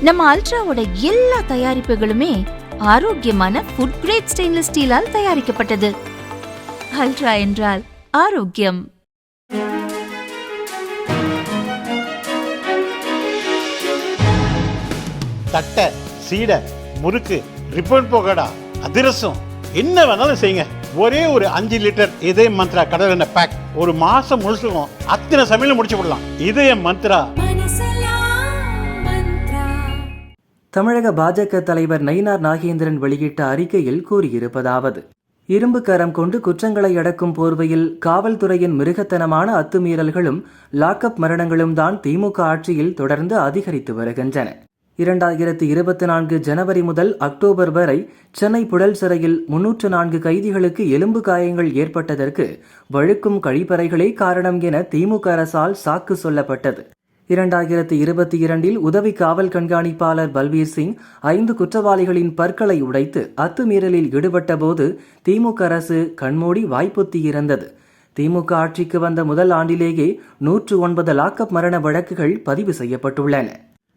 நம்ம அல்ட்ராவோட எல்லா தயாரிப்புகளுமே ஆரோக்கியமான ஃபுட் கிரேட் ஸ்டெயின்லெஸ் ஸ்டீலால் தயாரிக்கப்பட்டது. அல்ட்ரா என்றால் ஆரோக்கியம். தட்டை, சீடை, முறுக்கு, ரிப்பன் போகடா, அதிரசம் என்ன வேணாலும் செய்யுங்க. ஒரே ஒரு 5 லிட்டர் இதய மந்த்ரா கடல் எண்ணெய் பேக் ஒரு மாசம் முழுசுக்கும் அத்தனை சமையல முடிச்சு விடலாம். இதய மந்த்ரா. தமிழக பாஜக தலைவர் நயினார் நாகேந்திரன் வெளியிட்ட அறிக்கையில் கூறியிருப்பதாவது: இரும்பு கரம் கொண்டு குற்றங்களை அடக்கும் போர்வையில் காவல்துறையின் மிருகத்தனமான அத்துமீறல்களும் லாக்அப் மரணங்களும் தான் திமுக ஆட்சியில் தொடர்ந்து அதிகரித்து வருகின்றன. 2024 ஜனவரி முதல் அக்டோபர் வரை சென்னை புழல் சிறையில் 304 கைதிகளுக்கு எலும்பு காயங்கள் ஏற்பட்டதற்கு வழுக்கும் கழிப்பறைகளே காரணம் என திமுக அரசால் சாக்கு சொல்லப்பட்டது. 2022 உதவி காவல் கண்காணிப்பாளர் பல்பீர் சிங் 5 குற்றவாளிகளின் பற்களை உடைத்து அத்துமீறலில் ஈடுபட்ட போது திமுக அரசு கண்மூடி வாய்ப்புத்தியிருந்தது. திமுக ஆட்சிக்கு வந்த முதல் ஆண்டிலேயே 109 லாக்அப் மரண வழக்குகள் பதிவு செய்யப்பட்டுள்ளன.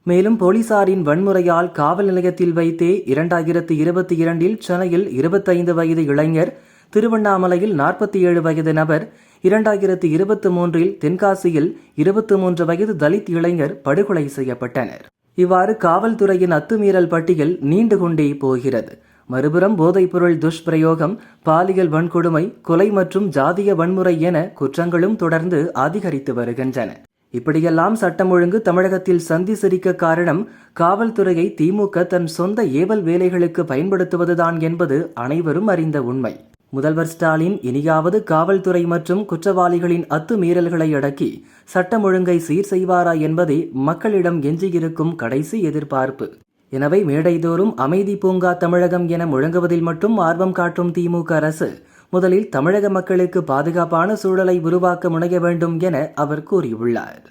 மேலும் போலீசாரின் வன்முறையால் காவல் நிலையத்தில் வைத்தே 2022 சென்னையில் 25 வயது இளைஞர், திருவண்ணாமலையில் 47 வயது நபர், 2023 தென்காசியில் 23 வயது தலித் இளைஞர் படுகொலை செய்யப்பட்டனர். இவ்வாறு காவல்துறையின் அத்துமீறல் பட்டியல் நீண்டு கொண்டே போகிறது. மறுபுறம் போதைப்பொருள் துஷ்பிரயோகம், பாலியல் வன்கொடுமை, கொலை மற்றும் ஜாதிய வன்முறை என குற்றங்களும் தொடர்ந்து அதிகரித்து வருகின்றன. இப்படியெல்லாம் சட்டம் ஒழுங்கு தமிழகத்தில் சந்தி சிரிக்க காரணம் காவல்துறையை திமுக தன் சொந்த ஏவல் வேலைகளுக்கு பயன்படுத்துவதுதான் என்பது அனைவரும் அறிந்த உண்மை. முதல்வர் ஸ்டாலின் இனியாவது காவல்துறை மற்றும் குற்றவாளிகளின் அத்துமீறல்களை அடக்கி சட்டம் ஒழுங்கை சீர் செய்வாரா என்பதே மக்களிடம் எஞ்சியிருக்கும் கடைசி எதிர்பார்ப்பு. எனவே மேடைதோறும் அமைதி பூங்கா தமிழகம் என முழங்குவதில் மட்டும் ஆர்வம் காட்டும் திமுக அரசு முதலில் தமிழக மக்களுக்கு பாதுகாப்பான சூழலை உருவாக்க முனைய வேண்டும் என அவர் கூறியுள்ளார்.